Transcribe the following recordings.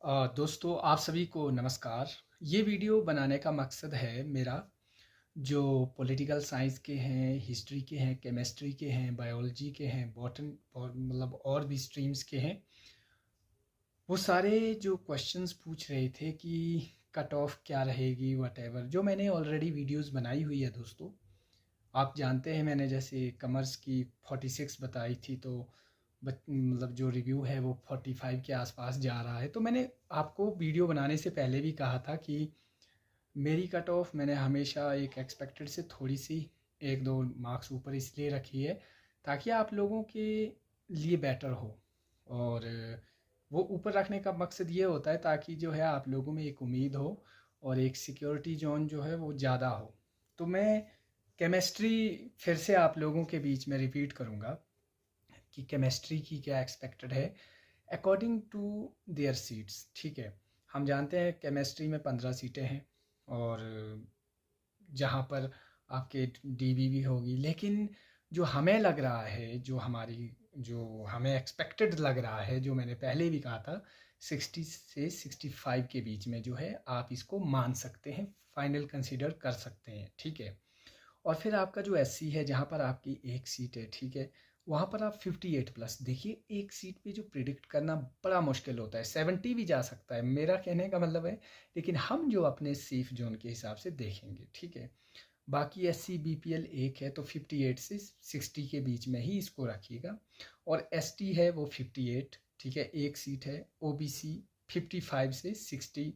दोस्तों आप सभी को नमस्कार। ये वीडियो बनाने का मकसद है मेरा जो पॉलिटिकल साइंस के हैं, हिस्ट्री के हैं, केमिस्ट्री के हैं, बायोलॉजी के हैं, बॉटन और मतलब और भी स्ट्रीम्स के हैं। वो सारे जो क्वेश्चंस पूछ रहे थे कि कट ऑफ क्या रहेगी वटेवर, जो मैंने ऑलरेडी वीडियोस बनाई हुई है दोस्तों। आप जानते हैं मैंने जैसे कॉमर्स की 46 बताई थी, तो मतलब जो रिव्यू है वो 45 के आसपास जा रहा है। तो मैंने आपको वीडियो बनाने से पहले भी कहा था कि मेरी कट ऑफ मैंने हमेशा एक एक्सपेक्टेड से थोड़ी सी एक दो मार्क्स ऊपर इसलिए रखी है ताकि आप लोगों के लिए बेटर हो। और वो ऊपर रखने का मकसद ये होता है ताकि जो है आप लोगों में एक उम्मीद हो और एक सिक्योरिटी जोन जो है वो ज़्यादा हो। तो मैं केमिस्ट्री फिर से आप लोगों के बीच में रिपीट करूँगा कि केमिस्ट्री की क्या एक्सपेक्टेड है अकॉर्डिंग टू देयर सीट्स। ठीक है, हम जानते हैं केमिस्ट्री में 15 सीटें हैं और जहाँ पर आपके डीबी भी होगी, लेकिन जो हमें लग रहा है, जो हमें एक्सपेक्टेड लग रहा है, जो मैंने पहले भी कहा था 60 से 65 के बीच में जो है आप इसको मान सकते हैं, फाइनल कंसीडर कर सकते हैं। ठीक है, और फिर आपका जो एससी है जहाँ पर आपकी एक सीट है, ठीक है, वहाँ पर आप 58 प्लस देखिए। एक सीट पे जो प्रिडिक्ट करना बड़ा मुश्किल होता है, 70 भी जा सकता है, मेरा कहने का मतलब है। लेकिन हम जो अपने सेफ जोन के हिसाब से देखेंगे, ठीक है। बाकी एससी बीपीएल एक है तो 58 से 60 के बीच में ही इसको रखिएगा। और एसटी है वो 58, ठीक है, एक सीट है। ओबीसी 55 से 60।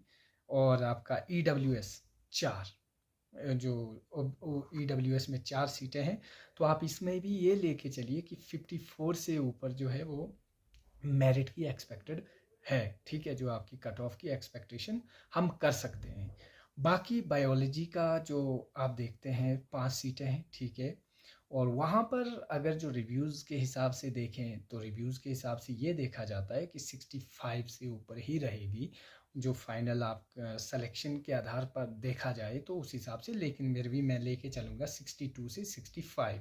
और आपका ईडब्ल्यूएस 4, जो ईडब्ल्यूएस में 4 सीटें हैं। तो आप इसमें भी ये लेके चलिए कि 54 से ऊपर जो है वो मेरिट की एक्सपेक्टेड है। ठीक है, जो आपकी कट ऑफ की एक्सपेक्टेशन हम कर सकते हैं। बाकी बायोलॉजी का जो आप देखते हैं 5 सीटें हैं, ठीक है। और वहाँ पर अगर जो रिव्यूज़ के हिसाब से देखें तो रिव्यूज़ के हिसाब से ये देखा जाता है कि 65 से ऊपर ही रहेगी जो फाइनल आप सिलेक्शन के आधार पर देखा जाए तो उस हिसाब से। लेकिन मेरे भी मैं लेके चलूँगा 62 से 65।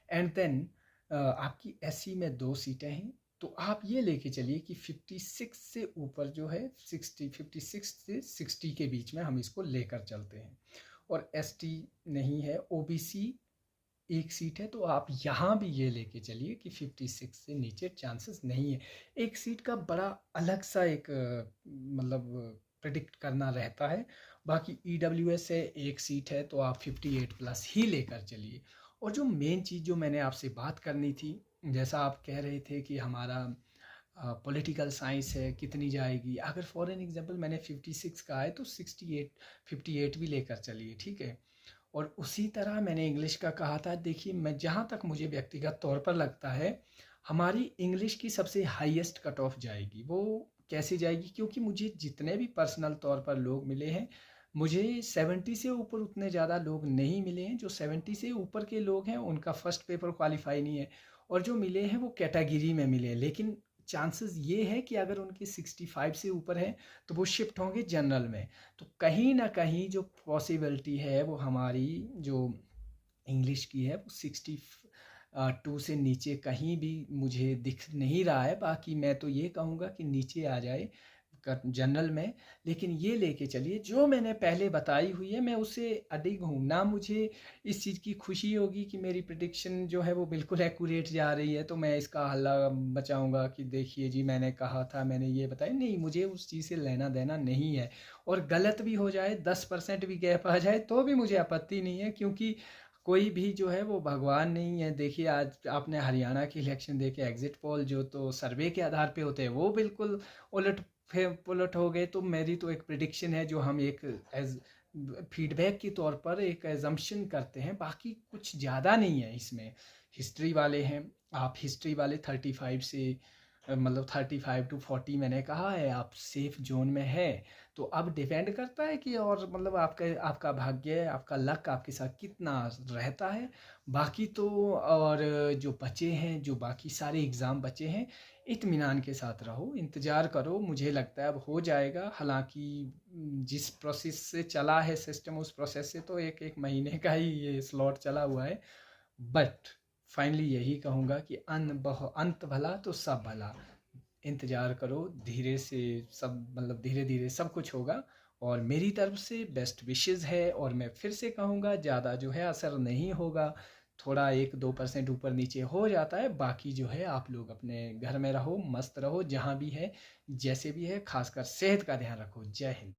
एंड देन आपकी एससी में 2 सीटें हैं, तो आप ये लेके चलिए कि 56 से ऊपर जो है 56 से 60 के बीच में हम इसको लेकर चलते हैं। और एसटी नहीं है, ओबीसी एक सीट है, तो आप यहाँ भी ये लेके चलिए कि 56 से नीचे चांसेस नहीं है। एक सीट का बड़ा अलग सा एक मतलब प्रिडिक्ट करना रहता है। बाकी ईडब्ल्यूएस है, एक सीट है, तो आप 58 प्लस ही लेकर चलिए। और जो मेन चीज़ जो मैंने आपसे बात करनी थी, जैसा आप कह रहे थे कि हमारा पॉलिटिकल साइंस है कितनी जाएगी, अगर फॉर एन एग्जांपल मैंने 56 का है तो 68 58 भी लेकर चलिए, ठीक है। और उसी तरह मैंने इंग्लिश का कहा था। देखिए, मैं जहाँ तक मुझे व्यक्तिगत तौर पर लगता है हमारी इंग्लिश की सबसे हाईएस्ट कट ऑफ जाएगी। वो कैसे जाएगी, क्योंकि मुझे जितने भी पर्सनल तौर पर लोग मिले हैं, मुझे 70 से ऊपर उतने ज़्यादा लोग नहीं मिले हैं। जो 70 से ऊपर के लोग हैं उनका फर्स्ट पेपर क्वालिफाई नहीं है, और जो मिले हैं वो कैटेगरी में मिले हैं। लेकिन चांसेस ये है कि अगर उनके 65 से ऊपर है तो वो शिफ्ट होंगे जनरल में। तो कहीं ना कहीं जो पॉसिबिलिटी है वो हमारी जो इंग्लिश की है वो 62 से नीचे कहीं भी मुझे दिख नहीं रहा है। बाकी मैं तो ये कहूँगा कि नीचे आ जाए जनरल में। लेकिन ये लेके चलिए जो मैंने पहले बताई हुई है मैं उससे अडिग हूँ ना। मुझे इस चीज़ की खुशी होगी कि मेरी प्रिडिक्शन जो है वो बिल्कुल एक्यूरेट जा रही है तो मैं इसका हल्ला बचाऊंगा कि देखिए जी मैंने कहा था, मैंने ये बताया। नहीं, मुझे उस चीज़ से लेना देना नहीं है। और गलत भी हो जाए, 10% भी गैप आ जाए तो भी मुझे आपत्ति नहीं है, क्योंकि कोई भी जो है वो भगवान नहीं है। देखिए, आज आपने हरियाणा की इलेक्शन देखे, एग्जिट पोल जो तो सर्वे के आधार पे होते हैं वो बिल्कुल उलट पुलट हो गए। तो मेरी तो एक प्रिडिक्शन है जो हम एक एज फीडबैक के तौर पर एक एजम्पशन करते हैं, बाकी कुछ ज़्यादा नहीं है इसमें। हिस्ट्री वाले हैं, आप हिस्ट्री वाले 35 से मतलब 35 टू 40 मैंने कहा है, आप सेफ जोन में है। तो अब डिपेंड करता है कि और मतलब आपका भाग्य, आपका लक आपके साथ कितना रहता है। बाकी तो और जो बचे हैं, जो बाकी सारे एग्ज़ाम बचे हैं, इत्मीनान के साथ रहो, इंतज़ार करो। मुझे लगता है अब हो जाएगा। हालांकि जिस प्रोसेस से चला है सिस्टम, उस प्रोसेस से तो एक एक महीने का ही ये स्लॉट चला हुआ है। बट फाइनली यही कहूँगा कि अंत भला तो सब भला। इंतज़ार करो, धीरे से सब मतलब धीरे-धीरे सब कुछ होगा और मेरी तरफ से बेस्ट विशेज़ है और मैं फिर से कहूँगा ज़्यादा जो है असर नहीं होगा, थोड़ा 1-2% ऊपर-नीचे हो जाता है, बाकी जो है आप लोग अपने घर में रहो, मस्त रहो, जहाँ भी है, जैसे भी है, ख़ासकर सेहत का ध्यान रखो। जय हिंद।